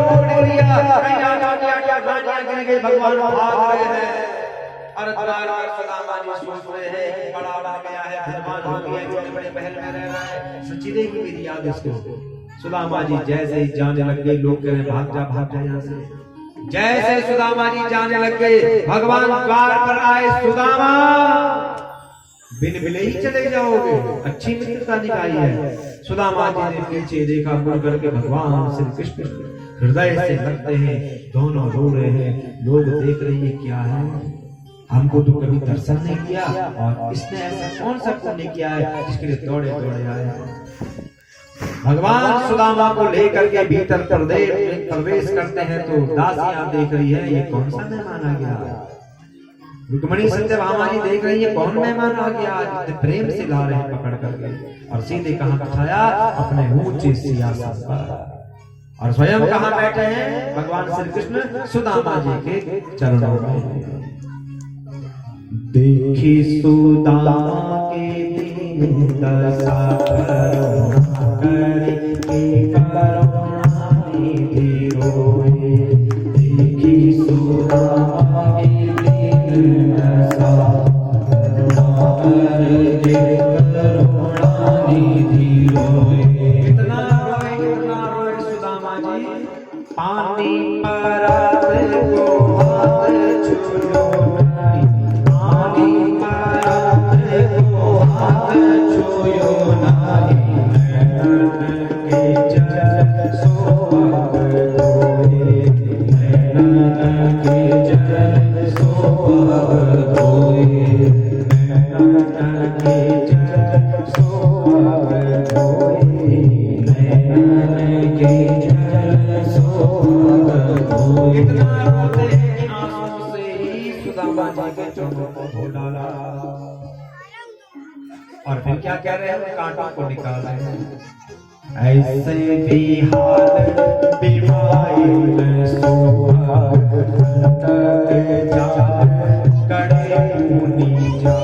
पकड़ लिया, भगवान भाग रहे हैं। और द्वार पर सुदामा जी सोच रहे हैं बड़ा बड़ा गया है, धनवान हो गया है, बड़े बड़े महल में रह रहा है, सच्ची नहीं मेरी याद इसको। सुदामा जी जैसे ही जाने लग गए, लोग कह रहे भाग जा यहाँ से। जैसे सुदामा जी जाने लग गए, भगवान द्वार पर आए, सुदामा बिन मिले ही चले जाओगे, अच्छी मित्रता निभाई है। सुदामा जी ने पीछे देखा, मुड़ करके भगवान श्री कृष्ण हृदय से लगते हैं, दोनों रो रहे हैं। लोग देख रहे हैं क्या है, हमको तो कभी दर्शन नहीं किया, और इसने ऐसा कौन सा पुण्य किया है जिसके लिए दौड़े दौड़े आए हैं। भगवान सुदामा को लेकर के भीतर प्रवेश करते हैं तो दासियां देख रही है, ये कौन सा मेहमान आ गया। रुक्मिणी सत्यभामा जी देख रही है, कौन मेहमान आ गया, इतने प्रेम से ला रहे हैं पकड़ करके। और सीधे कहां बिठाया, अपने ऊंचे सिंहासन पर। और स्वयं कहां बैठे हैं, भगवान श्री कृष्ण सुदामा जी के चरणों में। देखी सुदामा के दीन दशा, देखी सुदामा के दीन दशा, कितना रोए सुदामा जी, पानी परत को हाथ छुलो, पानी परत को हाथ छुयो नहीं, के जल सोपक धोए, के जल सोपक धोए, के जल सोपक धोए, के जल सोपक धोए। इतना रोते हैं आंसुओं से ही सुदामा जी के चरणों को धो डाला। और फिर क्या कह रहे हैं, कांटों को निकाल रहे हैं। ऐसे भी हाल बीमारी में सुहाग, तक जा कड़े मुनि जा,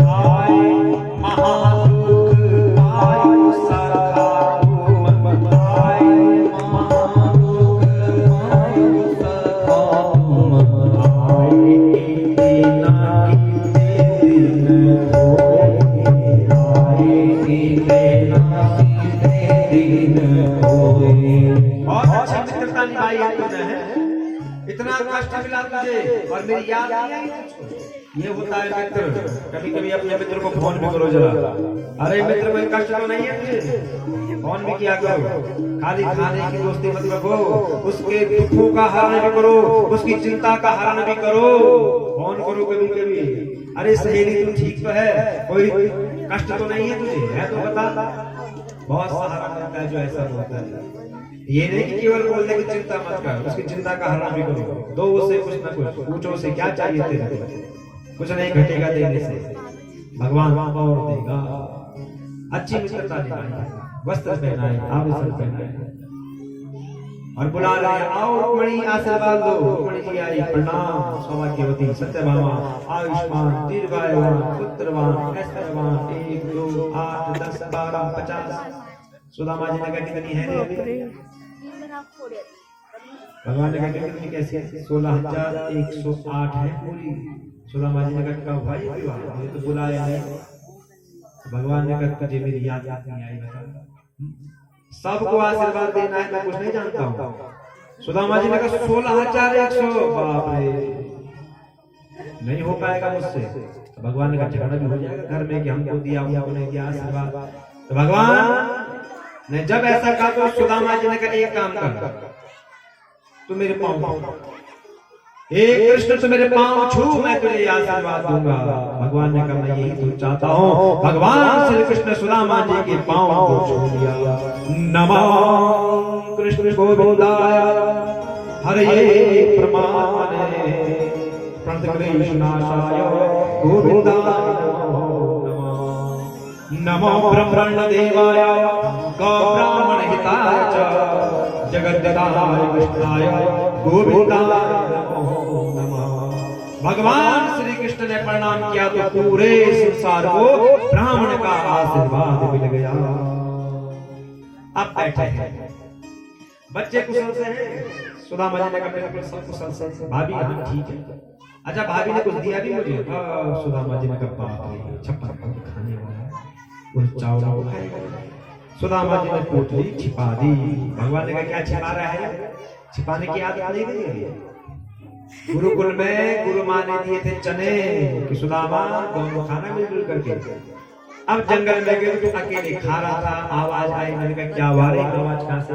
हाय महादुख पायो सखा तुम, हाय महादुख पायो सखा तुम, हाय दीना दिन होए, बहुत अच्छी मित्रता निभाई है तूने, इतना कष्ट मिला तुझे और मेरी याद नहीं आई। ये होता है मित्र, कभी कभी अपने मित्र को फोन भी करो जरा, अरे मित्र कोई कष्ट तो नहीं है तुझे, फोन भी किया करो। खाली खाने की दोस्ती मत रखो, उसके दुखों का हरण भी करो, उसकी चिंता का हरण भी करो, फोन करो कभी कभी। अरे सहेली तू ठीक तो है, कोई कष्ट तो नहीं है तुझे, है तो बता। बहुत सहारा मिलता है जो ऐसा होता है। ये नहीं कि केवल बोलने की चिंता मत कर, उसकी चिंता का हरण भी करो, दो उसे कुछ न कुछ, पूछो उसे क्या चाहिए तेरे को, कुछ नहीं घटेगा देने से, भगवान और देगा। अच्छी मित्रता निभाए, वस्त्र पहनाए, आभूषण पहनाए और बुला रहे हैं, आओ रुक्मिणी आशीर्वाद दो। रुक्मिणी जी आई, प्रणाम सौभाग्यवती सत्यभामा, आयुष्मान दीर्घायुवान पुत्रवान ऐश्वर्यवान, 1 2 8 10 12 50। सुदामा जी ने कहा कितनी है रे, भगवान ने कहा कितनी, कैसी है, 16,108 है पूरी। सुदामा जी ने कहा भाई विवाह ये तो बुलाया है। भगवान ने कहा तुझे मेरी याद नहीं आई, सबको आशीर्वाद देना है, मैं कुछ नहीं जानता हूँ। सुदामा जी ने कहा 16,100, बाप रे नहीं हो पाएगा मुझसे। तो भगवान ने कहा झगड़ा भी हो जाएगा घर में कि हमको दिया उन्होंने दिया आशीर्वाद। तो भगवान ने जब ऐसा कहा तो सुदामा जी ने कहा एक काम कर, तू मेरे पाँव, हे कृष्ण तू मेरे पाँव छू, मैं तुझे आशीर्वाद दूंगा। भगवान ने कहा मैं यही तो चाहता हूँ। भगवान श्री कृष्ण सुदामा जी के पाँव को छू लिया। नमो कृष्ण गोविंदाय हरे प्रमाणे प्रणतक्लेशनाशाय गोविंदाय नमो ब्रह्मण्य देवाय गौ ब्राह्मण हिताय च जगद्धाय कृष्णाय गोविंदाय नमः। भगवान श्री कृष्ण ने प्रणाम किया तो पूरे संसार को ब्राह्मण का आशीर्वाद मिल गया। अब बैठे हैं बच्चे कुशल से हैं? सुदामा जी ने कहा बिल्कुल सब कुशल से। भाभी हाँ ठीक है। अच्छा भाभी ने कुछ दिया भी मुझे? सुदामा जी ने कहा बाप रे 56 पग खाने वाला है और चावल को खाएगा। सुदामा जी ने पोटली छिपा दी। भगवान ने कहा क्या छिपा रहा है? छिपाने की आदत नहीं गई है। गुरुकुल में गुरु माँ ने दिए थे चने कि सुदामा दोनों खाना मिलजुल करके। अब जंगल में गए तो अकेले खा रहा था, आवाज आई। मैंने कहा क्या आवाज कहाँ से